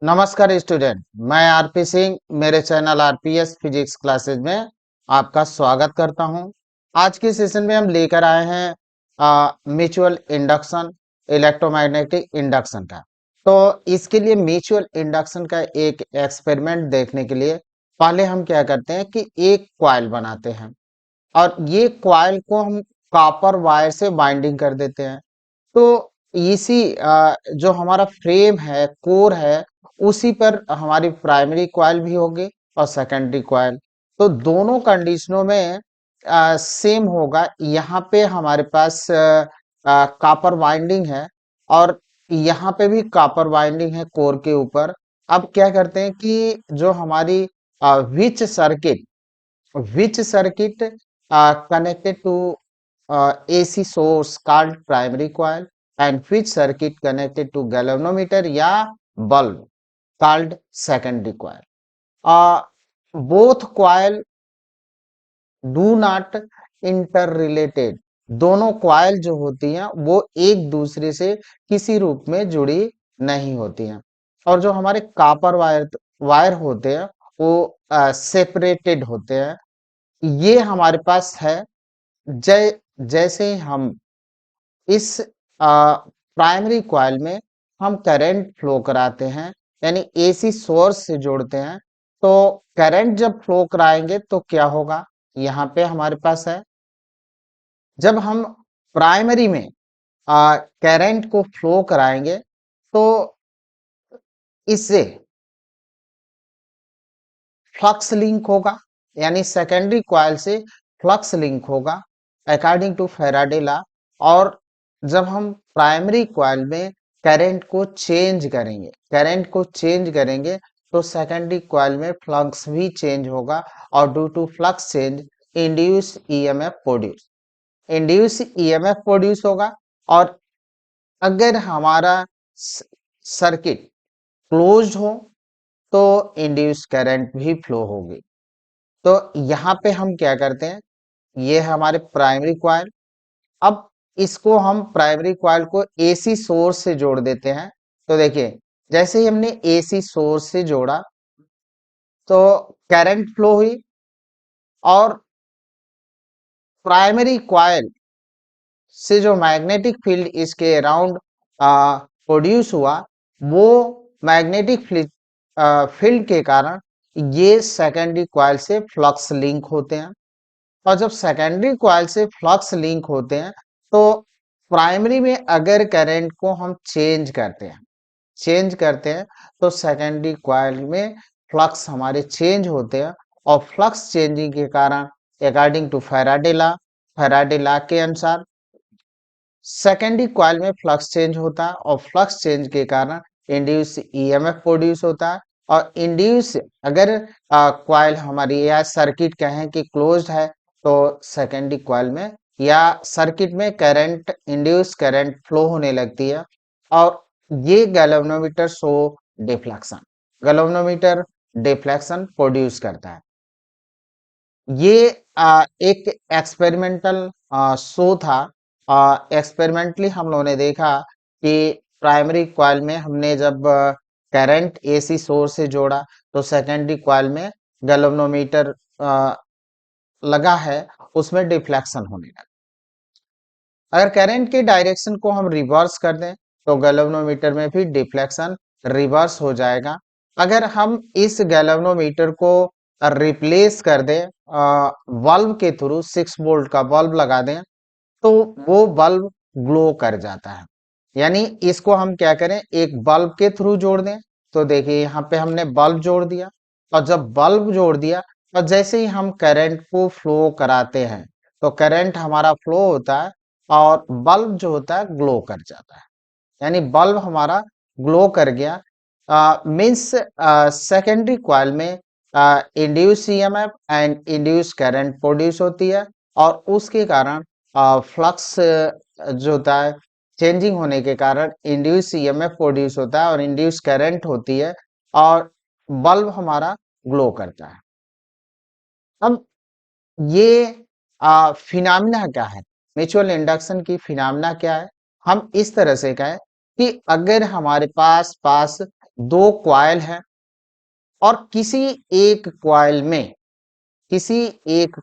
नमस्कार स्टूडेंट, मैं आरपी सिंह मेरे चैनल आरपीएस फिजिक्स क्लासेस में आपका स्वागत करता हूं। आज के सेशन में हम लेकर आए हैं म्यूचुअल इंडक्शन, इलेक्ट्रोमैग्नेटिक इंडक्शन का। तो इसके लिए म्यूचुअल इंडक्शन का एक एक्सपेरिमेंट देखने के लिए पहले हम क्या करते हैं कि एक कॉइल बनाते हैं और ये कॉइल को हम कॉपर वायर से बाइंडिंग कर देते हैं। तो इसी जो हमारा फ्रेम है, कोर है, उसी पर हमारी प्राइमरी कॉइल भी होगी और सेकेंडरी कॉइल। तो दोनों कंडीशनों में सेम होगा। यहाँ पे हमारे पास कॉपर वाइंडिंग है और यहाँ पे भी कॉपर वाइंडिंग है कोर के ऊपर। अब क्या करते हैं कि जो हमारी विच circuit connected to AC source called primary coil and which circuit connected to galvanometer या bulb called secondary coil. Uh, both coil do not interrelated. दोनों कॉइल जो होती हैं वो एक दूसरे से किसी रूप में जुड़ी नहीं होती हैं और जो हमारे कॉपर वायर होते हैं वो सेपरेटेड होते हैं। ये हमारे पास है। जैसे हम इस प्राइमरी कॉइल में हम करंट फ्लो कराते हैं, यानी एसी सोर्स से जोड़ते हैं। तो करंट जब फ्लो कराएंगे तो क्या होगा, यहाँ पे हमारे पास है। जब हम प्राइमरी में करंट को फ्लो कराएंगे तो इससे फ्लक्स लिंक होगा, यानी सेकेंडरी कॉइल से फ्लक्स लिंक होगा अकॉर्डिंग टू फैराडे लॉ। और जब हम प्राइमरी कॉइल में करंट को चेंज करेंगे तो सेकेंडरी कॉइल में फ्लक्स भी चेंज होगा और due to flux change induce EMF produce होगा। और अगर हमारा सर्किट क्लोज्ड हो तो इंड्यूस करंट भी फ्लो होगी। तो यहाँ पे हम क्या करते हैं, ये है हमारे प्राइमरी कॉइल। अब इसको हम प्राइमरी कॉइल को एसी सोर्स से जोड़ देते हैं। तो देखिए, जैसे ही हमने एसी सोर्स से जोड़ा तो करंट फ्लो हुई और प्राइमरी कॉइल से जो मैग्नेटिक फील्ड इसके अराउंड प्रोड्यूस हुआ, वो मैग्नेटिक फील्ड के कारण ये सेकेंडरी कॉइल से फ्लक्स लिंक होते हैं। और जब सेकेंडरी कॉइल से फ्लक्स लिंक होते हैं तो प्राइमरी में अगर करंट को हम चेंज करते हैं तो सेकेंडरी कॉइल में फ्लक्स हमारे चेंज होते हैं। और फ्लक्स चेंजिंग के कारण अकॉर्डिंग टू फैराडे लॉ के अनुसार सेकेंडरी कॉइल में फ्लक्स चेंज होता है और फ्लक्स चेंज के कारण इंड्यूस ईएमएफ प्रोड्यूस होता है। और इंड्यूस अगर कॉइल हमारी या सर्किट कहें कि क्लोज्ड है तो सेकेंडरी कॉइल में या सर्किट में करंट इंड्यूस करंट फ्लो होने लगती है और ये गैल्वेनोमीटर डिफ्लेक्शन प्रोड्यूस करता है। ये एक एक्सपेरिमेंटल शो था। एक्सपेरिमेंटली हम लोगों ने देखा कि प्राइमरी कॉइल में हमने जब करंट एसी सोर्स से जोड़ा तो सेकेंडरी कॉइल में गैल्वेनोमीटर लगा है, उसमें डिफ्लेक्शन होने लगा। अगर करंट के डायरेक्शन को हम रिवर्स कर दें तो गैल्वेनोमीटर में भी डिफ्लेक्शन रिवर्स हो जाएगा। अगर हम इस गैल्वेनोमीटर को रिप्लेस कर दें बल्ब के थ्रू, 6 वोल्ट का बल्ब लगा दें तो वो बल्ब ग्लो कर जाता है। यानी इसको हम क्या करें, एक बल्ब के थ्रू जोड़ दें। तो देखिए यहाँ पे हमने बल्ब जोड़ दिया और जब बल्ब जोड़ दिया और जैसे ही हम करंट को फ्लो कराते हैं तो करंट हमारा फ्लो होता है और बल्ब जो होता है ग्लो कर जाता है। यानी बल्ब हमारा ग्लो कर गया। मीन्स सेकेंडरी कॉइल में induce EMF and induce current produce होती है और उसके कारण फ्लक्स जो होता है चेंजिंग होने के कारण इंड्यूस ईएमएफ प्रोड्यूस होता है और इंड्यूस करंट होती है और बल्ब हमारा ग्लो करता है। अब ये फिनोमिना क्या है, म्यूचुअल इंडक्शन की फिनोमिना क्या है। हम इस तरह से कहें कि अगर हमारे पास पास दो कॉइल है और किसी एक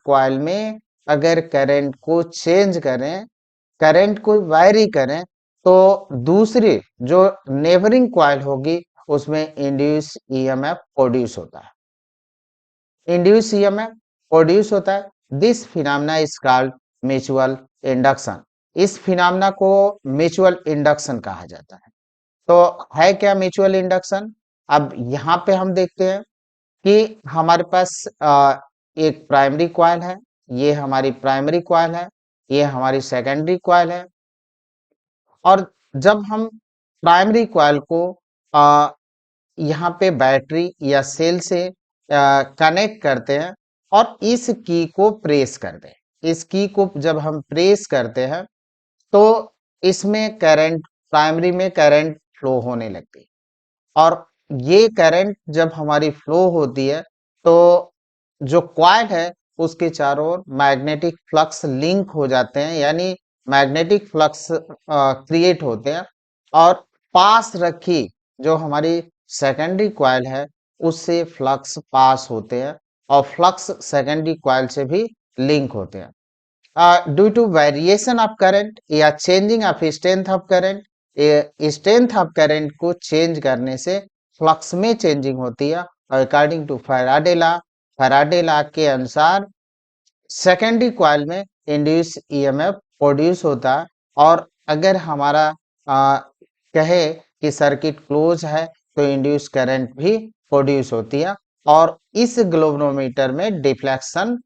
कॉइल में अगर करंट को चेंज करें, करंट को वैरी करें, तो दूसरी जो नेबरिंग कॉइल होगी उसमें इंड्यूस ईएमएफ प्रोड्यूस होता है। इंड्यूस ईएमएफ प्रोड्यूस होता है। This phenomena is called mutual induction. इस फिनोमेना को म्यूचुअल इंडक्शन कहा जाता है। तो है क्या म्यूचुअल इंडक्शन? अब यहाँ पे हम देखते हैं कि हमारे पास एक प्राइमरी कॉइल है, ये हमारी प्राइमरी कॉइल है, ये हमारी सेकेंडरी कॉइल है। और जब हम प्राइमरी कॉइल को आ, यहाँ पे बैटरी या सेल से कनेक्ट करते हैं और इस की को प्रेस करते हैं, इस की को जब हम प्रेस करते हैं तो इसमें करंट, प्राइमरी में करंट फ्लो होने लगती है। और ये करंट जब हमारी फ्लो होती है तो जो कॉइल है उसके चारों ओर मैग्नेटिक फ्लक्स लिंक हो जाते हैं, यानी मैग्नेटिक फ्लक्स क्रिएट होते हैं। और पास रखी जो हमारी सेकेंडरी कॉइल है उससे फ्लक्स पास होते हैं और फ्लक्स सेकेंडरी कॉइल से भी लिंक होते हैं। Due to variation of current या changing of strength of current, strength of current को चेंज करने से फ्लक्स में चेंजिंग होती है। अकॉर्डिंग टू फैराडे लॉ के अनुसार सेकेंडरी कॉइल में इंड्यूस ईएमएफ प्रोड्यूस होता है। और अगर हमारा कहे कि सर्किट क्लोज है तो इंड्यूस करंट भी प्रोड्यूस होती है और इस ग्लोबोमीटर में डिफ्लेक्शन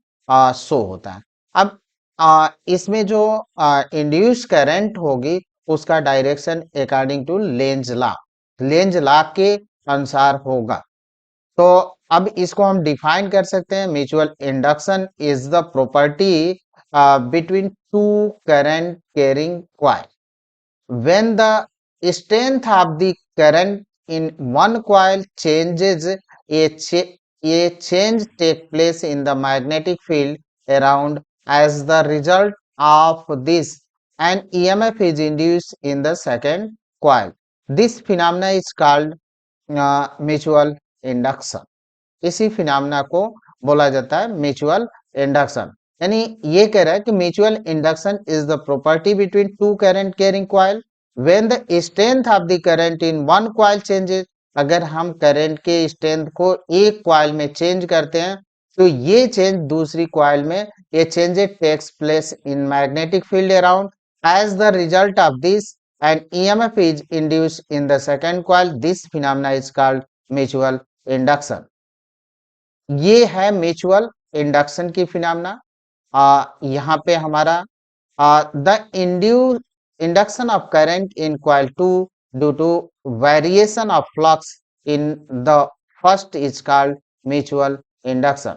शो होता है। अब इसमें जो इंड्यूस करंट होगी उसका direction according to Lenz law के अनुसार होगा। तो अब इसको हम डिफाइन कर सकते हैं। Mutual induction is the property between to current carrying coil when the strength of the current in one coil changes, a change take place in the magnetic field around. As the result of this, an EMF is induced in the second coil. This phenomena is called mutual induction. इसी phenomena को बोला जाता है mutual induction. यानी ये कह रहा है कि mutual induction is the property between to current carrying coil when the strength of the current in one coil changes. अगर हम करंट के स्ट्रेंथ को एक कॉइल में चेंज करते हैं तो ये चेंज दूसरी कॉइल में, ये changes takes place in magnetic field around. As the result of this an EMF is induced in the second coil. This phenomena is called mutual induction. ये है म्यूचुअल इंडक्शन की फिनोमेना। यहाँ पे हमारा the induction of current in coil 2 due to variation of flux in the first is called mutual induction.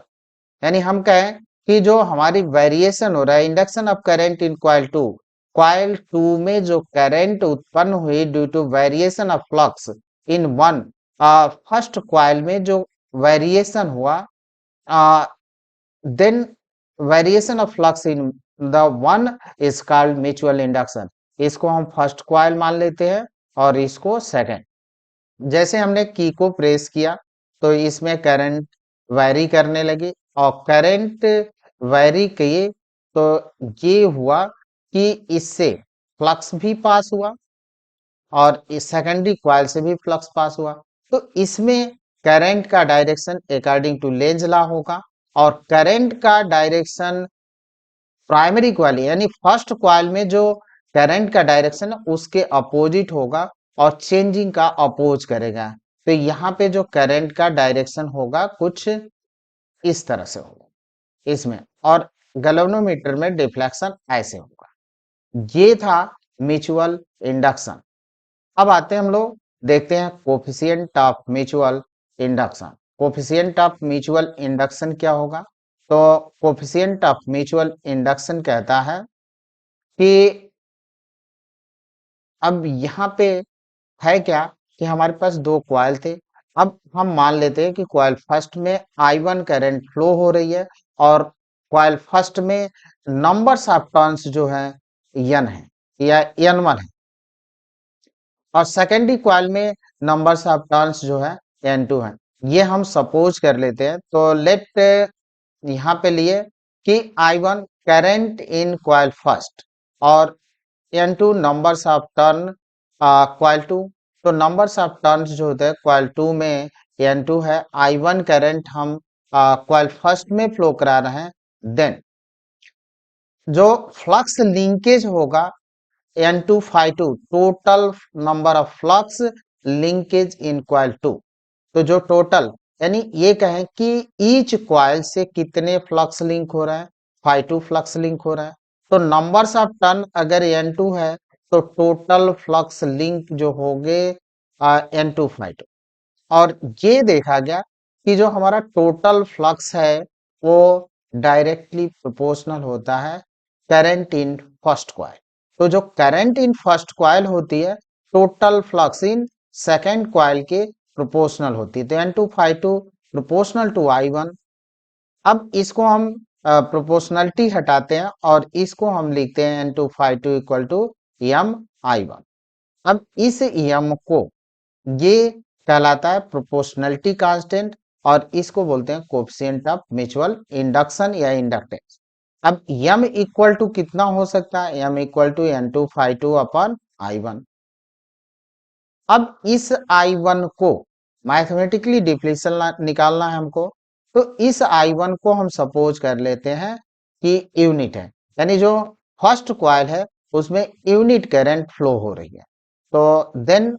यानी हम कहें कि जो हमारी वेरिएशन हो रहा है induction of current in coil 2 में जो करंट उत्पन्न हुई due to variation of flux in one, first coil में जो वेरिएशन हुआ, then variation of flux in the one is called mutual induction. इसको हम फर्स्ट कॉइल मान लेते हैं और इसको सेकंड। जैसे हमने की को प्रेस किया तो इसमें करंट वैरी करने लगी और करंट वैरी किए तो ये हुआ कि इससे फ्लक्स भी पास हुआ और इस सेकेंडरी कॉइल से भी फ्लक्स पास हुआ। तो इसमें करंट का direction according to Lenz law होगा और करंट का डायरेक्शन प्राइमरी कॉइल यानी फर्स्ट कॉइल में जो करंट का डायरेक्शन है उसके अपोजिट होगा और चेंजिंग का अपोज करेगा। तो यहाँ पे जो करंट का डायरेक्शन होगा कुछ इस तरह से होगा इसमें, और गैल्वेनोमीटर में डिफ्लेक्शन ऐसे होगा। ये था म्यूचुअल इंडक्शन। अब आते हैं हम लोग देखते हैं coefficient of mutual induction. Coefficient of mutual induction क्या होगा? तो कोफिशिएंट ऑफ म्यूचुअल इंडक्शन कहता है कि अब यहाँ पे है क्या कि हमारे पास दो कॉइल थे। अब हम मान लेते हैं कि कॉइल फर्स्ट में I1 करंट फ्लो हो रही है और कॉइल फर्स्ट में नंबर्स ऑफ टर्न्स जो है n है या n1 है और सेकेंडरी कॉइल में नंबर्स ऑफ टर्न्स जो है n2 है। ये हम सपोज कर लेते हैं, तो लेट यहाँ पे लिए कि I1 current in coil first और n2 numbers of turn coil 2। तो नंबर्स ऑफ टर्न्स जो होते हैं कॉइल 2 में n2 है, I1 करंट हम कॉइल फर्स्ट में फ्लो करा रहे हैं, देन जो फ्लक्स लिंकेज होगा n2 phi2 total number of flux linkage in coil 2। तो जो टोटल यानी ये कहें कि ईच कॉइल से कितने फ्लक्स लिंक हो रहा है, phi2 फ्लक्स लिंक हो रहा है। तो नंबर्स ऑफ टर्न अगर n2 है तो टोटल फ्लक्स लिंक जो होंगे n2 phi2। और ये देखा गया कि जो हमारा टोटल फ्लक्स है वो डायरेक्टली प्रोपोर्शनल होता है करंट इन फर्स्ट कॉइल। तो जो करंट इन फर्स्ट कॉइल होती है total flux in second coil के प्रोपोर्शनल होती है। तो n2 phi2 proportional to I1। अब इसको हम प्रोपोर्शनलिटी हटाते हैं और इसको हम लिखते हैं n2 phi2 equal to m I1। अब इस m को ये कहलाता है प्रोपोर्शनलिटी कांस्टेंट और इसको बोलते हैं कोएफिशिएंट ऑफ म्यूचुअल इंडक्शन या इंडक्टेंस। अब m इक्वल टू कितना हो सकता है, m equal to n2 phi2 upon I1। अब इस I1 को मैथमेटिकली डिफरेंशियल निकालना है हमको। तो इस I1 को हम सपोज कर लेते हैं कि यूनिट है, यानी जो फर्स्ट कॉइल है उसमें यूनिट करंट फ्लो हो रही है। तो then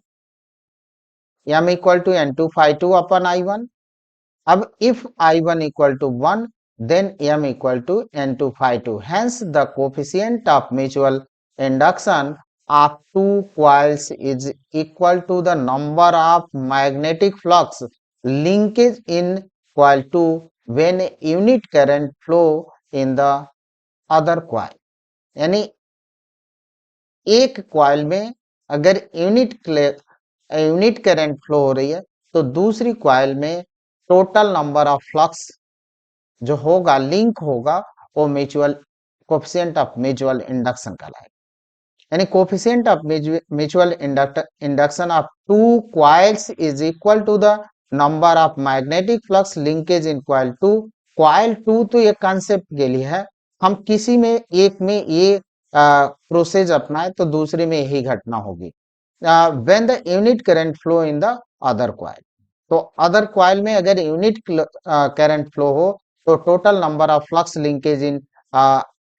m equal to n2 phi2 upon I1। अब if I1 equal to 1 then m equal to n2 phi2, hence the coefficient of mutual induction of two coils is equal to the number of magnetic flux linkage in coil 2 when unit current flow in the other coil। यानी एक coil में अगर unit current flow हो रही है तो दूसरी coil में टोटल नंबर ऑफ फ्लक्स जो होगा लिंक होगा वो mutual coefficient of mutual induction कहलाएगा। यानी coefficient of mutual induction of two coils is equal to the number of magnetic flux linkage in coil 2। Coil 2 तो ये कॉन्सेप्ट के लिए है, हम किसी में एक में ये प्रोसेस अपनाए तो दूसरे में यही घटना होगी। When the unit current flow in the other coil. तो अदर कॉइल में अगर यूनिट करंट फ्लो हो तो total number of flux linkage in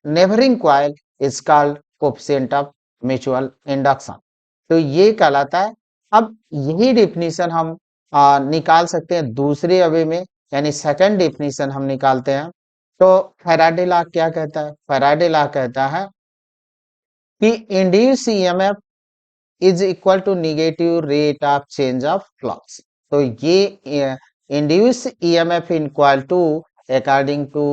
neighbouring coil is called coefficient of mutual induction. तो ये कहलाता है। अब यही डेफिनेशन हम निकाल सकते हैं दूसरे अवे में, यानी सेकंड डेफिनेशन हम निकालते हैं। तो फैराडे लॉ क्या कहता है, फैराडे लॉ कहता है कि induce EMF is equal to negative rate of change of flux. तो ये induce EMF in coil 2 according to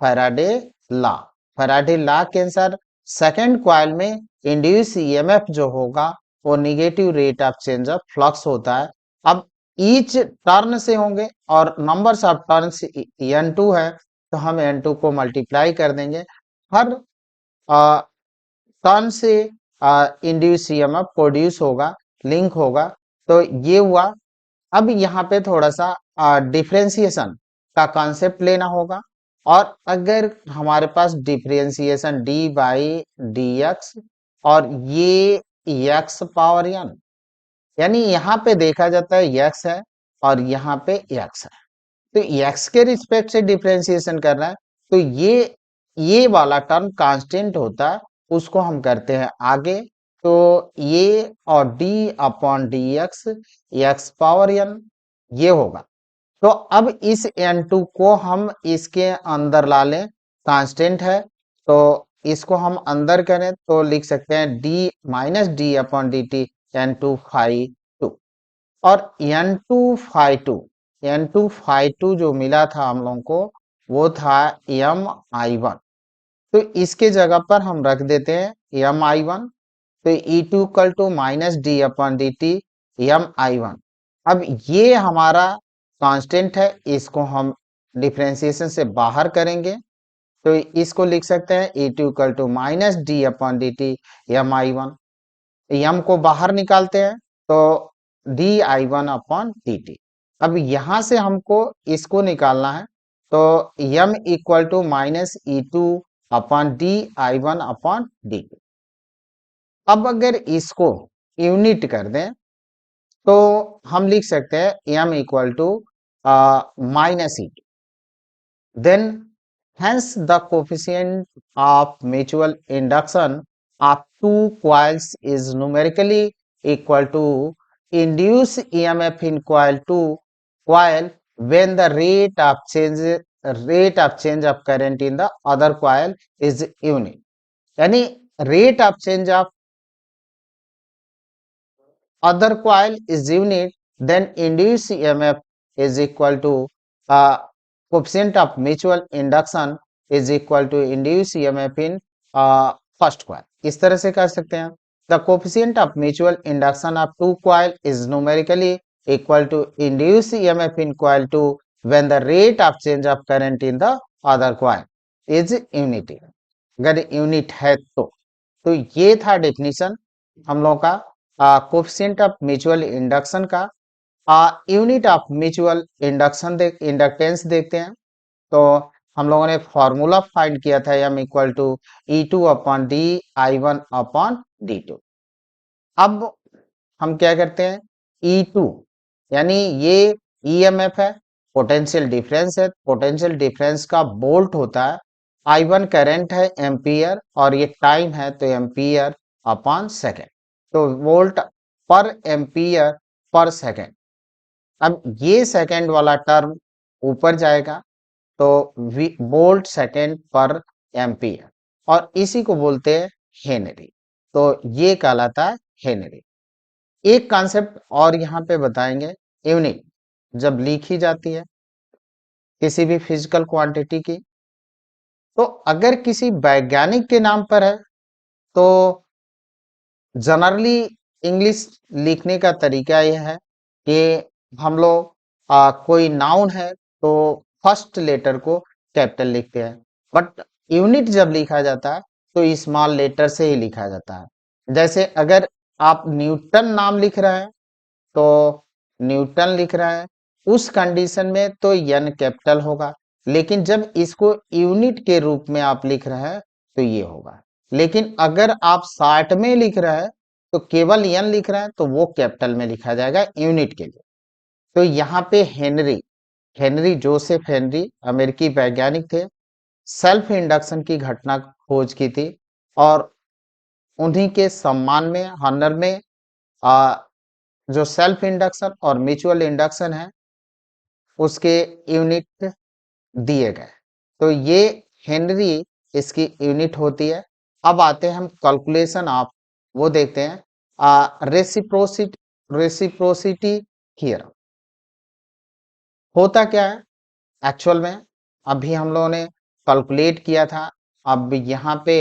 Faraday law. Faraday law के अनुसार सेकंड कॉइल में इंड्यूस ईएमएफ जो होगा वो negative rate of change of flux होता है। अब ईच टर्न से होंगे और नंबर्स ऑफ टर्न्स n2 है तो हम n2 को मल्टीप्लाई कर देंगे। हर टर्न से इंड्यूस ईएमएफ प्रोड्यूस होगा, लिंक होगा। तो ये हुआ। अब यहाँ पे थोड़ा सा डिफरेंशिएशन का कॉन्सेप्ट लेना होगा। और अगर हमारे पास differentiation d by d x और ये एक्स पावर एन, यानी यहाँ पे देखा जाता है एक्स है और यहाँ पे एक्स है, तो एक्स के रिस्पेक्ट से डिफरेंशिएशन कर रहा है तो ये वाला टर्म कांस्टेंट होता है, उसको हम करते हैं आगे। तो ये और D upon D X X power N ये होगा। तो अब इस n2 को हम इसके अंदर ला लें, कांस्टेंट है तो इसको हम अंदर करें तो लिख सकते हैं d minus D upon D T n2 phi2। और n2 phi2 जो मिला था हम लोगों को वो था m I1। तो इसके जगह पर हम रख देते हैं m I1। तो E2 equal to minus D upon D T m I1। अब ये हमारा कांस्टेंट है, इसको हम डिफरेंशिएशन से बाहर करेंगे तो इसको लिख सकते हैं E2 equal to minus D upon D T m I1। m को बाहर निकालते हैं तो डी आई वन अपॉन डी टी। अब यहां से हमको इसको निकालना है, तो m equal to minus E two upon D I one upon D two. अब अगर इसको यूनिट कर दें तो हम लिख सकते हैं M equal to minus E two. Then hence the coefficient of mutual induction of two coils is numerically equal to induced EMF in coil 2 coil when the rate of change of current in the other coil is unit। यानी rate of change of other coil is unit, then induced EMF is equal to coefficient of mutual induction is equal to induced EMF in first coil। इस तरह से कर सकते हैं। The coefficient of mutual induction of two coil is numerically equal to induced EMF in coil 2 when the rate of change of current in the other coil is unity। अगर unit है तो ये था डेफिनेशन हम लोगों का coefficient of mutual induction का। Unit of mutual inductance देखते हैं, तो हम लोगों ने फॉर्मूला फाइंड किया था M equal to E two upon D I one upon D two. अब हम क्या करते हैं, ई टू यानी ये ईएमएफ है, पोटेंशियल डिफरेंस है, पोटेंशियल डिफरेंस का वोल्ट होता है, आई वन करंट है एम्पियर और ये टाइम है तो एम्पियर अपॉन सेकेंड, तो वोल्ट पर एम्पियर पर सेकेंड। अब ये सेकेंड वाला टर्म ऊपर जाएगा तो वोल्ट सेकेंड पर एम्पियर, और इसी को बोलते हैं हेनरी, तो ये कहलाता है हेनरी। एक कॉन्सेप्ट और यहाँ पे बताएंगे, यूनिट जब लिखी जाती है किसी भी फिजिकल क्वांटिटी की, तो अगर किसी वैज्ञानिक के नाम पर है तो जनरली इंग्लिश लिखने का तरीका यह है कि हम लोग कोई नाउन है तो फर्स्ट लेटर को कैपिटल लिखते हैं, बट यूनिट जब लिखा जाता है तो स्मॉल लेटर से ही लिखा जाता है। जैसे अगर आप न्यूटन नाम लिख रहे हैं तो न्यूटन लिख रहे हैं, उस कंडीशन में तो एन कैपिटल होगा, लेकिन जब इसको यूनिट के रूप में आप लिख रहे हैं तो ये होगा। लेकिन अगर आप शॉर्ट में लिख रहे हैं तो केवल एन लिख रहे हैं तो वो कैपिटल में लिखा जाएगा यूनिट के लिए। तो यहाँ पे हेनरी जोसेफ हेनरी अमेरिकी वैज्ञानिक थे, सेल्फ इंडक्शन की घटना खोज की थी, और उन्हीं के सम्मान में हॉनर में जो सेल्फ इंडक्शन और म्यूचुअल इंडक्शन है उसके यूनिट दिए गए, तो ये हेनरी इसकी यूनिट होती है। अब आते हैं हम कैलकुलेशन ऑफ, वो देखते हैं रेसिप्रोसिटी थ्योरम होता क्या है एक्चुअल में। अभी हम लोगों ने कैलकुलेट किया था, अब यहाँ पे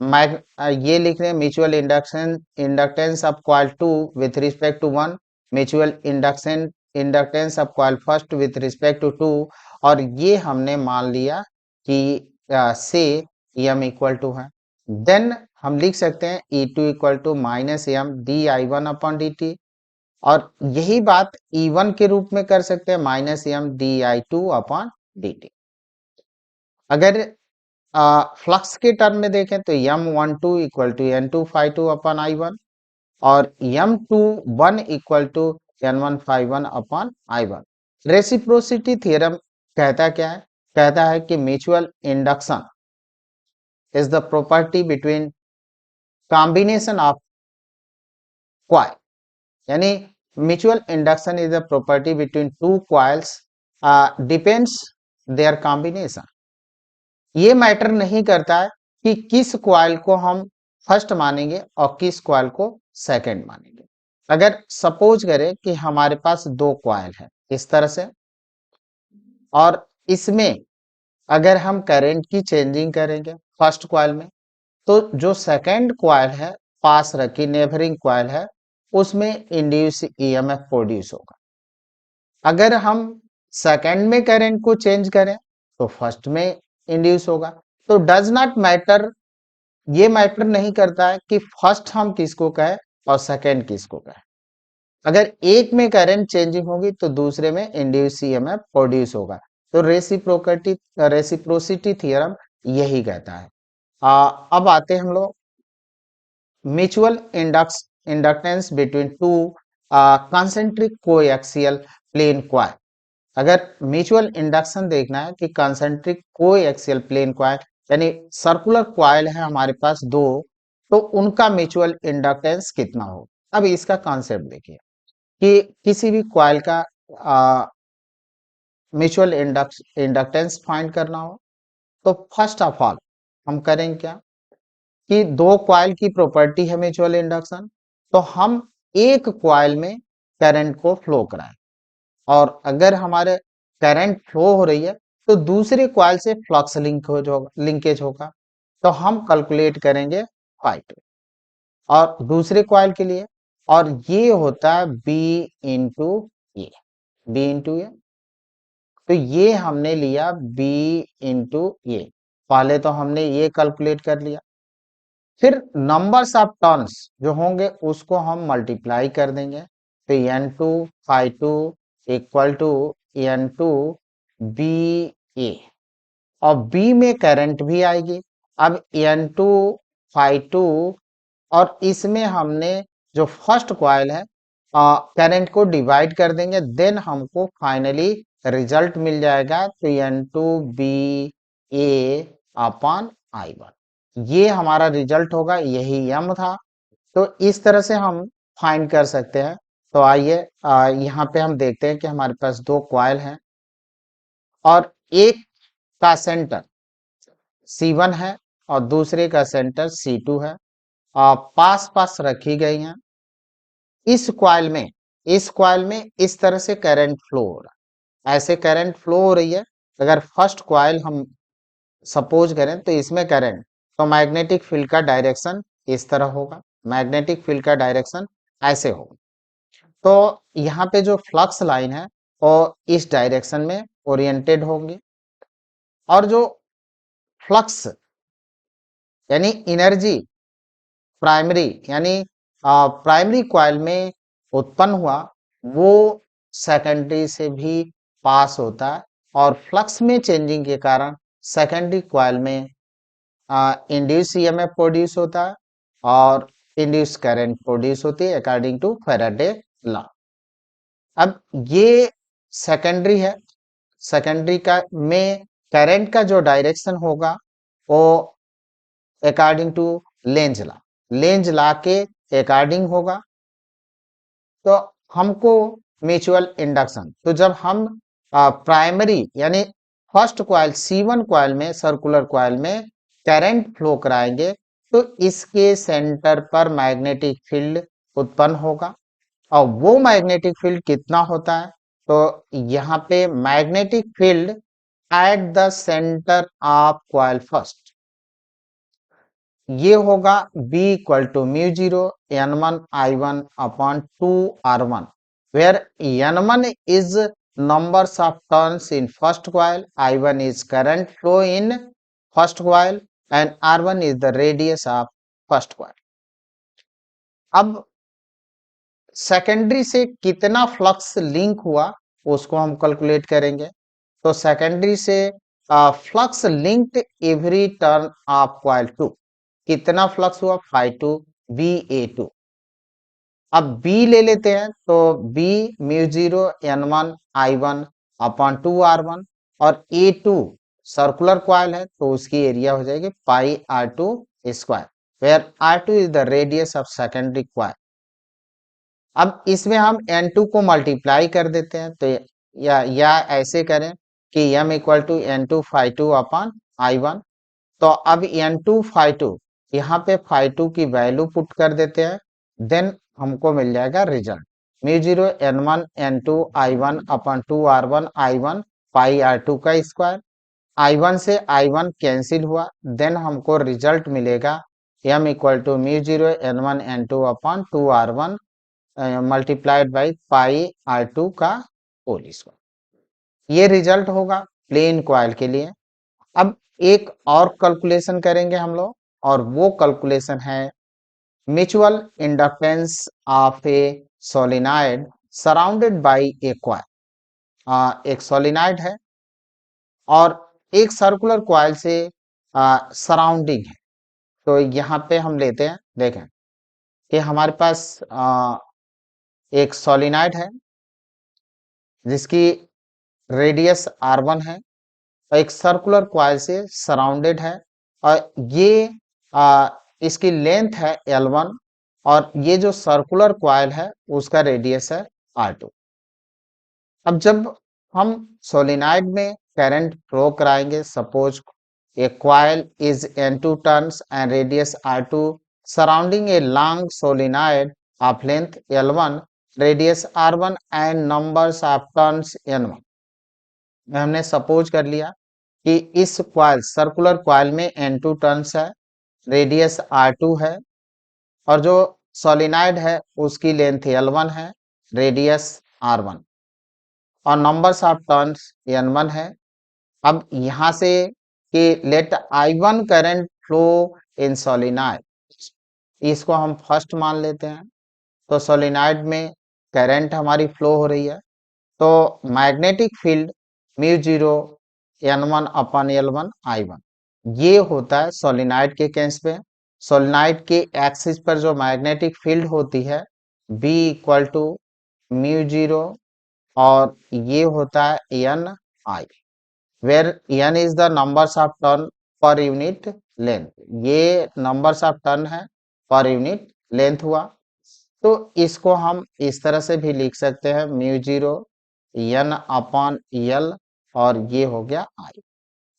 ये लिख रहे हैं mutual inductance of coil 2 with respect to 1, mutual inductance of coil first with respect to 2, और ये हमने मान लिया कि से एम इक्वल टू है। देन हम लिख सकते हैं e two equal to minus m d I one upon D t, और यही बात E1 के रूप में कर सकते हैं minus m d i two upon D t. अगर फ्लक्स के टर्म में देखें तो m one two equal to n two phi two upon I one, और m two one equal to N one phi one upon I one. Reciprocity theorem कहता क्या है, कहता है कि mutual induction is the property between combination of coil, यानी mutual induction is the property between two coils depends there combination. ये matter नहीं करता है कि किस कॉइल को हम फर्स्ट मानेंगे और किस कॉइल को सेकंड मानेंगे। अगर सपोज करें कि हमारे पास दो कॉइल है इस तरह से, और इसमें अगर हम करंट की चेंजिंग करेंगे फर्स्ट कॉइल में, तो जो सेकंड कॉइल है पास रखी नेबरिंग कॉइल है उसमें इंड्यूस ईएमएफ प्रोड्यूस होगा। अगर हम सेकंड में करंट को चेंज करें तो फर्स्ट में इंड्यूस होगा। तो डज नॉट मैटर, ये मैटर नहीं करता है कि फर्स्ट हम किसको कहें और सेकंड किसको कहें। अगर एक में करंट चेंजिंग होगी तो दूसरे में इंड्यूस ईएमएफ प्रोड्यूस होगा। तो रेसिप्रोसिटी थ्योरम यही कहता है। अब आते हैं हम लोग mutual inductance between two concentric coaxial plane coil. अगर म्यूचुअल इंडक्शन देखना है कि कंसेंट्रिक कोएक्सियल प्लेन कॉइल यानी सर्कुलर कॉइल है हमारे पास दो, तो उनका म्यूचुअल इंडक्टेंस कितना हो। अब इसका कॉन्सेप्ट देखिए कि किसी भी कॉइल का म्यूचुअल इंडक्टेंस फाइंड करना हो तो फर्स्ट ऑफ ऑल हम करेंगे क्या कि दो कॉइल की प्रॉपर्टी है म्यूचुअल इंडक्शन, तो हम एक कॉइल में करंट को फ्लो कराएं और अगर हमारे करंट फ्लो हो रही है तो दूसरे कॉइल से फ्लक्स लिंकेज होगा, तो हम कैलकुलेट करेंगे फाइव और दूसरे कॉइल के लिए, और ये होता है बी इंटू ए। बी इंटू ए, तो ये हमने लिया बी इंटू ए। पहले तो हमने ये कैलकुलेट कर लिया, फिर नंबर्स ऑफ टर्न्स जो होंगे उसको हम मल्टीप्लाई कर देंगे, तो N two phi two equal to n two B a, और बी में करंट भी आएगी। अब एन टू फाइव टू और इसमें हमने जो फर्स्ट कॉइल है करंट को डिवाइड कर देंगे, देन हमको फाइनली रिजल्ट मिल जाएगा, तो N two B A upon I one, ये हमारा रिजल्ट होगा, यही यम था। तो इस तरह से हम फाइंड कर सकते हैं। तो आइए यहाँ पे हम देखते हैं कि हमारे पास दो कॉइल हैं और एक का सेंटर C1 है और दूसरे का सेंटर C2 है, पास पास रखी गई हैं। इस कॉइल में इस तरह से करंट फ्लो हो रहा है, ऐसे करंट फ्लो हो रही है। अगर फर्स्ट कॉइल हम सपोज करें तो इसमें करंट, तो मैग्नेटिक फील्ड का डायरेक्शन इस तरह होगा, मैग्नेटिक फील्ड का डायरेक्शन ऐसे होगा। तो यहाँ पे जो फ्लक्स लाइन है वो इस डायरेक्शन में ओरिएंटेड होंगी, और जो फ्लक्स यानी एनर्जी प्राइमरी यानी प्राइमरी कॉइल में उत्पन्न हुआ वो सेकेंडरी से भी पास होता है, और फ्लक्स में चेंजिंग के कारण सेकेंडरी कॉइल में इंड्यूस ईएमएफ प्रोड्यूस होता है और इंड्यूस करंट प्रोड्यूस होती है अकॉर्डिंग टू फैराडे लॉ। अब ये सेकेंडरी है, सेकेंडरी का में करंट का जो डायरेक्शन होगा वो अकॉर्डिंग टू लेंज लॉ के अकॉर्डिंग होगा। तो हमको म्यूचुअल इंडक्शन, तो जब हम प्राइमरी यानी फर्स्ट कॉइल C1 कॉइल में सर्कुलर कॉइल में करंट फ्लो कराएंगे तो इसके सेंटर पर मैग्नेटिक फील्ड उत्पन्न होगा, और वो मैग्नेटिक फील्ड कितना होता है, तो यहाँ पे magnetic field at the centre of coil first, ये होगा B equal to mu zero N1 I1 upon 2 R1, where N1 is numbers of turns in first coil, I1 is current flow in first coil, and R1 is the radius of first coil. अब secondary से कितना flux link हुआ उसको हम calculate करेंगे। तो secondary से flux linked every turn of coil two, कितना फ्लक्स हुआ phi two B A two. अब बी ले लेते हैं, तो B mu zero N1 I1 upon 2 R1, और ए टू सर्कुलर कॉइल है तो उसकी एरिया हो जाएगी pi R2 square, where R2 is the radius of secondary coil. अब इसमें हम N2 को मल्टीप्लाई कर देते हैं, तो या ऐसे करें कि M equal to N2 phi two upon I1। तो अब N2 फाइव टू, यहाँ पे फाइव टू की वैल्यू पुट कर देते हैं, देन हमको मिल जाएगा result mu zero N1 N2 I1 upon 2 R1 I1 pi R2 का स्क्वायर। I1 से I1 कैंसिल हुआ, देन हमको रिजल्ट मिलेगा M equal to mu zero N1 N2 upon 2 R1 multiplied by pi R2 का whole square. ये result होगा plane coil के लिए। अब एक और कैलकुलेशन करेंगे हम लोग, और वो कैलकुलेशन है mutual inductance of A solenoid surrounded by A coil. एक सोलिनॉइड है और एक सर्कुलर कॉइल से सराउंडिंग है। तो यहाँ पे हम लेते हैं, देखें कि हमारे पास एक सोलिनॉइड है जिसकी रेडियस r1 है और एक सर्कुलर कॉइल से सराउंडेड है और ये आ, इसकी लेंथ है L1 और ये जो सर्कुलर कॉइल है उसका रेडियस है R2। अब जब हम सोलिनॉइड में करंट फ्लो कराएंगे, suppose a coil is N2 turns and radius R2 surrounding a long solenoid of length L1, radius R1 and numbers of turns N1। हमने सपोज कर लिया कि इस कॉइल सर्कुलर कॉइल में N2 टर्न्स है, radius R2 है और जो सोलिनॉइड है उसकी लेंथ L1 है, रेडियस R1 और नंबर्स ऑफ टर्न्स N1 है। अब यहाँ से कि let I1 current flow in solenoid, इसको हम फर्स्ट मान लेते हैं। तो सोलिनॉइड में करंट हमारी फ्लो हो रही है, तो magnetic field mu zero N1 upon L1 I1 ये होता है सोलिनॉइड के केस में। सोलिनॉइड के एक्सिस पर जो मैग्नेटिक फील्ड होती है B equal to mu zero और ये होता है N I, where n is the numbers of turn per unit length। ये numbers of turn है पर यूनिट लेंथ हुआ। तो इसको हम इस तरह से भी लिख सकते हैं म्यू जीरो n अपॉन यल और ये हो गया I।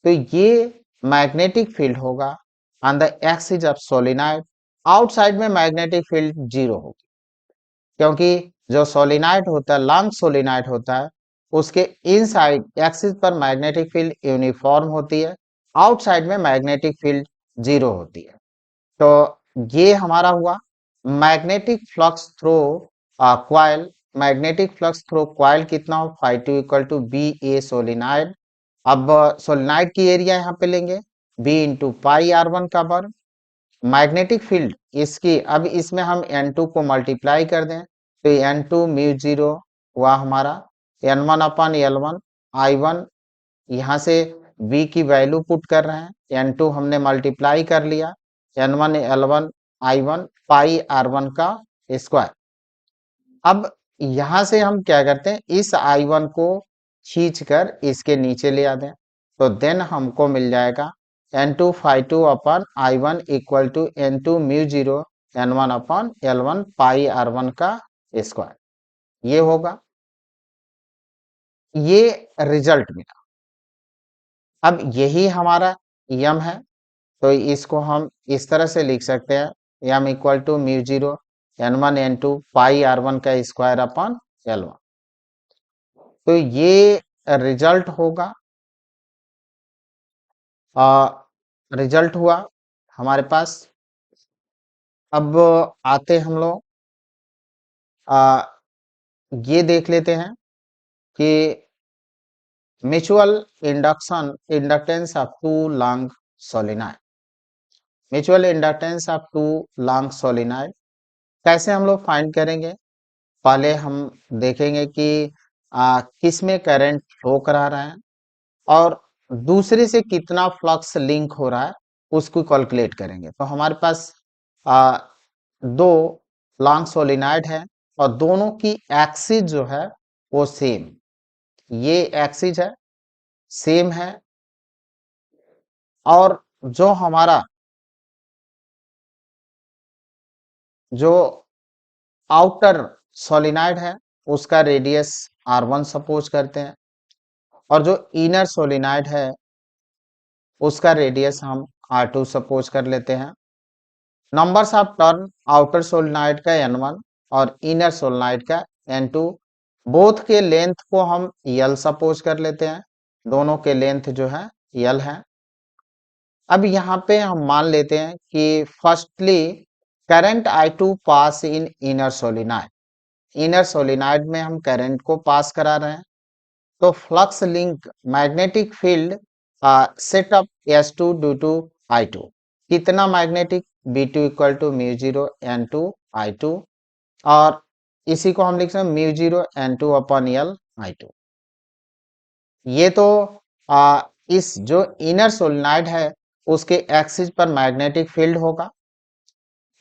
तो ये मैग्नेटिक फील्ड होगा on the axis of solenoid. Outside में मैग्नेटिक फील्ड जीरो होगी क्योंकि जो सोलिनॉइड होता है, लॉन्ग सोलिनॉइड होता है, उसके इनसाइड एक्सिस पर मैग्नेटिक फील्ड यूनिफॉर्म होती है, आउटसाइड में मैग्नेटिक फील्ड जीरो होती है। तो ये हमारा हुआ magnetic flux through coil. Magnetic flux through coil कितना हो, phi two equal to B A solenoid. अब सोलिनॉइड की एरिया यहाँ पे लेंगे बी इंटू पाई R1 का वर्ग। मैग्नेटिक फील्ड इसकी, अब इसमें हम N2 को मल्टीप्लाई कर दें तो N2 म्यू जीरो हुआ हमारा N1 अपन L1 I1। यहाँ से V की वैल्यू पुट कर रहे हैं, N2 हमने मल्टीप्लाई कर लिया N1 L1 I1 पाई R1 का स्क्वायर। अब यहाँ से हम क्या करते हैं, इस I1 को खींचकर इसके नीचे ले आते हैं तो देन हमको मिल जाएगा N2 phi two upon I1 equal to N2 mu zero N1 upon L1 pi R1 का स्क्वायर। ये होगा, ये रिजल्ट मिला। अब यही हमारा यम है तो इसको हम इस तरह से लिख सकते हैं m equal to mu zero N1 N2 pi R1 का स्क्वायर अपन L1। तो ये रिजल्ट होगा, रिजल्ट हुआ हमारे पास। अब आते हम लोग ये देख लेते हैं कि mutual inductance of two long solenoid. Mutual inductance of two long solenoid कैसे हम लोग फाइंड करेंगे। पहले हम देखेंगे कि किस में करंट फ्लो करा रहा है और दूसरे से कितना फ्लक्स लिंक हो रहा है उसको कैलकुलेट करेंगे। तो हमारे पास आ, दो लॉन्ग सोलिनॉइड है और दोनों की एक्सिस जो है वो सेम, ये एक्सिस है सेम है और जो हमारा जो आउटर सोलिनॉइड है उसका रेडियस R1 सपोज करते हैं और जो इनर सोलिनॉइड है उसका रेडियस हम R2 सपोज कर लेते हैं। Numbers of turn outer solenoid का N1 और इनर सोलिनॉइड का N2, बोथ के लेंथ को हम L सपोज कर लेते हैं, दोनों के लेंथ जो है L है। अब यहाँ पे हम मान लेते हैं कि firstly current I2 pass in inner solenoid. Inner solenoid में हम करंट को पास करा रहे हैं तो flux link magnetic field setup S2 due to I2 कितना magnetic B2 equal to mu zero N2 I2 और इसी को हम लिख सकते हैं mu zero N two upon L I two. ये तो इस जो इनर सोलेनॉइड है उसके एक्सिस पर मैग्नेटिक फील्ड होगा,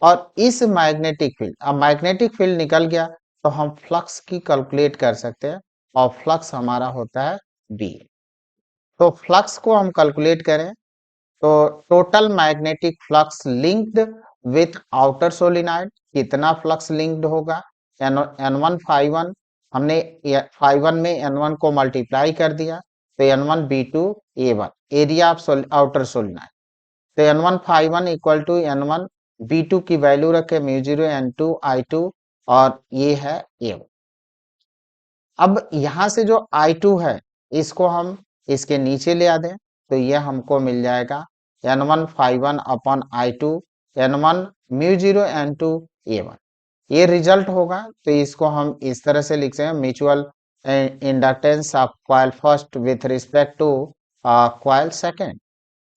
और इस मैग्नेटिक फील्ड, अब मैग्नेटिक फील्ड निकल गया तो हम फ्लक्स की कैलकुलेट कर सकते हैं, और फ्लक्स हमारा होता है बी। तो फ्लक्स को हम कैलकुलेट करें तो total magnetic flux linked with outer solenoid, कितना फ्लक्स लिंक्ड होगा, एन वन फाइव वन, हमने फाइव वन में एन वन को मल्टीप्लाई कर दिया तो n one b two A one, area of outer solenoid. तो n one phi one equal to N one b two की value रखे mu zero N two i two, और ये है ए वन। अब यहां से जो I2 है इसको हम इसके नीचे ले आ दें तो ये हमको मिल जाएगा N one phi one upon I two N one mu zero N two A one. ये रिजल्ट होगा, तो इसको हम इस तरह से लिख सकते हैं mutual inductance of coil first with respect to coil second.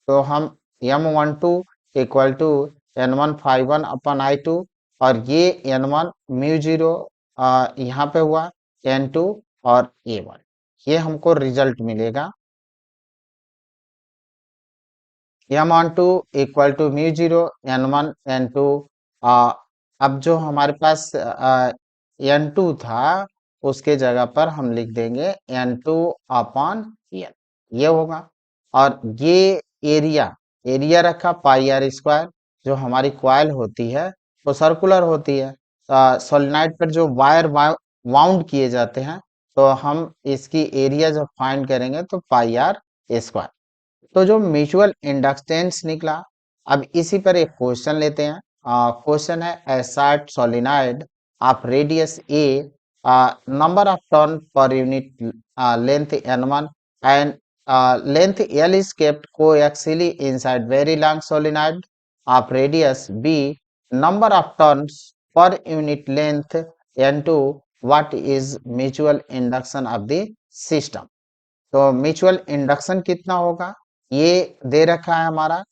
तो हम M one two equal to N one phi one upon I two, और ये एन वन म्यू जीरो यहाँ पे हुआ एन टू और ए वन, ये हमको रिजल्ट मिलेगा। M one two equal to mu zero N one N two. अब जो हमारे पास एन टू था उसके जगह पर हम लिख देंगे एन टू अपॉन एन, ये होगा। और ये एरिया, एरिया रखा पाई आर स्क्वायर। जो हमारी कॉइल होती है वो सर्कुलर होती है, सोलेनॉइड पर जो वायर वाउंड किए जाते हैं, तो हम इसकी एरिया जब फाइंड करेंगे तो पाई आर स्क्वायर। तो जो म्यूचुअल इंडक्टेंस निकला, अब इसी पर एक क्वेश्चन लेते हैं। क्वेश्चन है एसर्ट solenoid of radius A, number of turn per unit length n1 and length L is kept coaxially inside very long solenoid of radius b, number of turns per unit length n2, what is mutual induction of the system। तो mutual induction कितना होगा ये दे रखा है हमारा,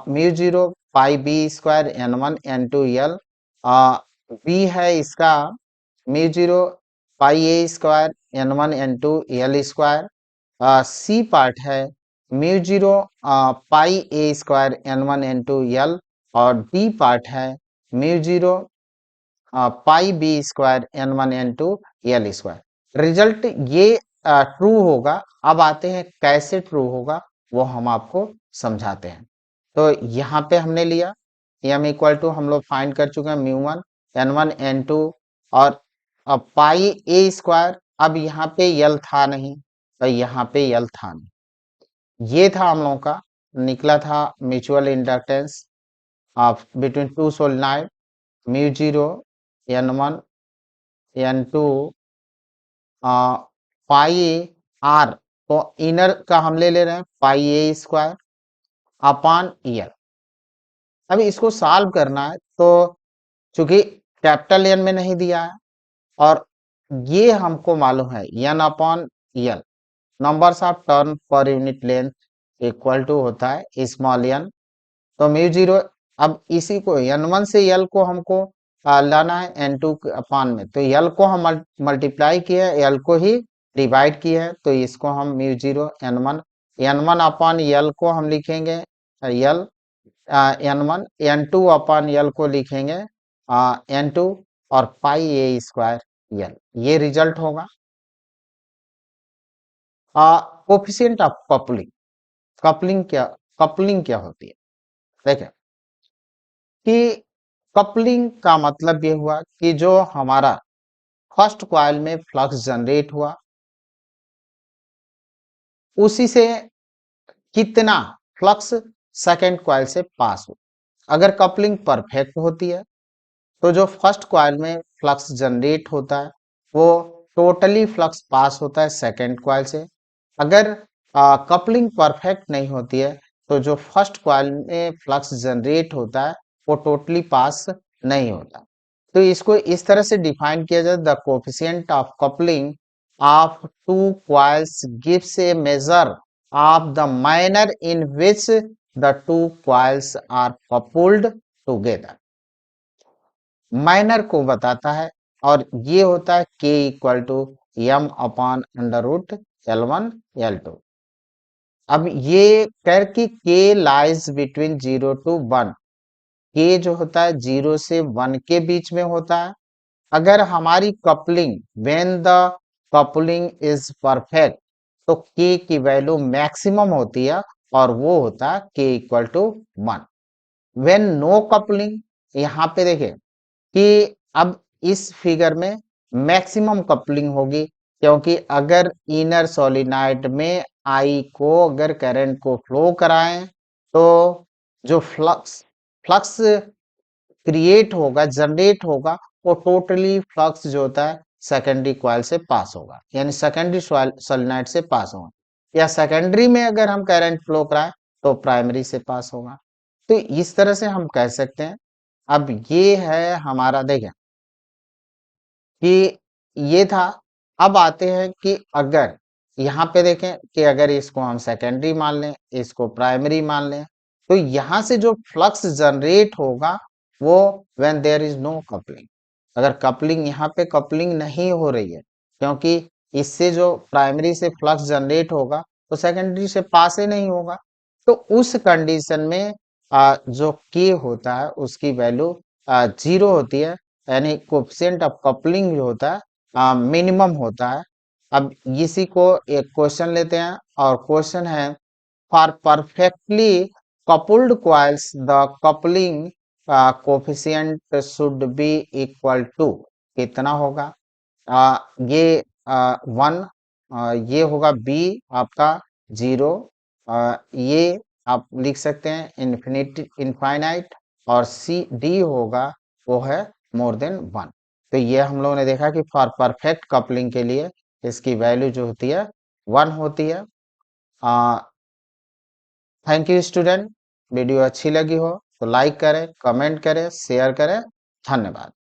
mu zero pi b square n one N two l, b है इसका म्यू जीरो पाई ए square n one N two l square, c part है म्यू जीरो पाई ए square n one N two l, और d part है mu zero pi b square n one N two l square. Result ये true होगा। अब आते हैं कैसे true होगा वो हम आपको समझाते हैं। तो यहाँ पे हमने लिया एम इक्वल टू, हम लोग फाइंड कर चुके हैं म्यू वन एन टू, और अब पाई ए स्क्वायर, अब यहाँ पे यल था नहीं तो यहाँ पे यल था नहीं, ये था हम लोगों का निकला था mutual inductance of between two solenoid mu zero N one N two pi R, तो इनर का हम ले रहे हैं पाई ए स्क्वायर अपॉन ईयर। अब इसको सॉल्व करना है तो चूंकि कैपिटल एन में नहीं दिया है, और ये हमको मालूम है N upon L, numbers of turn per unit length equal to होता है स्मॉल एन। तो म्यू जीरो, अब इसी को एन वन से यल को हमको लाना है एन टू अपान में, तो यल को हम मल्टीप्लाई किए हैं, यल को ही डिवाइड किए हैं, तो इसको हम mu zero N one upon l को हम लिखेंगे l n one, N two upon l को लिखेंगे एन टू, और पाई ए स्क्वायर यल, ये रिजल्ट होगा। कोफिशिएंट ऑफ कपलिंग, कपलिंग क्या होती है, देखें कि कपलिंग का मतलब ये हुआ कि जो हमारा फर्स्ट कॉइल में फ्लक्स जनरेट हुआ उसी से कितना फ्लक्स सेकेंड कॉइल से पास हो। अगर कपलिंग परफेक्ट होती है तो जो फर्स्ट कॉइल में फ्लक्स जनरेट होता है वो टोटली फ्लक्स पास होता है सेकेंड कॉइल से। अगर कपलिंग परफेक्ट नहीं होती है तो जो फर्स्ट कॉइल में फ्लक्स जनरेट होता है वो टोटली पास नहीं होता। तो इसको इस तरह से डिफाइन किया जाए, the coefficient of coupling of two coils gives a measure of the manner in which the two coils are coupled together. Minor को बताता है और ये होता है k equal to m upon under root L1 L2। अब ये कर कि k lies between 0 to 1, k जो होता है 0 से 1 के बीच में होता है। अगर हमारी coupling when the coupling is perfect, तो k की वैल्यू मैक्सिमम होती है और वो होता है k equal to 1। When no coupling, यहाँ पे देखें कि अब इस फिगर में मैक्सिमम कपलिंग होगी, क्योंकि अगर इनर सोलिनॉइड में आई को अगर करंट को फ्लो कराएं, तो जो फ्लक्स फ्लक्स क्रिएट होगा, जनरेट होगा, वो टोटली फ्लक्स जो होता है सेकेंडरी कॉइल से पास होगा, यानी सेकेंडरी सोलिनॉइड से पास होगा। या सेकेंडरी में अगर हम करंट फ्लो कराएं तो प्राइमरी से पास होगा। तो इस तरह से हम कह सकते हैं। अब ये है हमारा, देखें कि ये था। अब आते हैं कि अगर यहाँ पे देखें कि अगर इसको हम सेकेंडरी मान लें, इसको प्राइमरी मान लें, तो यहाँ से जो फ्लक्स जनरेट होगा वो when there is no coupling. अगर कपलिंग, यहाँ पे कपलिंग नहीं हो रही है, क्योंकि इससे जो प्राइमरी से फ्लक्स जनरेट होगा तो सेकेंडरी से पास ही नहीं होगा। तो उस कंडीशन में जो के होता है उसकी वैल्यू 0 होती है, यानी कोफिशिएंट ऑफ कपलिंग जो होता है मिनिमम होता है। अब इसी को एक क्वेश्चन लेते हैं, और क्वेश्चन है for perfectly coupled coils the coupling coefficient should be equal to कितना होगा। ये 1, ये होगा बी आपका 0, ये आप लिख सकते हैं इनफाइनाइट, और सी डी होगा वो है मोर देन 1। तो ये हम लोगों ने देखा कि फॉर परफेक्ट कपलिंग के लिए इसकी वैल्यू जो होती है 1 होती है। Thank you student. वीडियो अच्छी लगी हो तो लाइक करें, कमेंट करें, शेयर करें। धन्यवाद।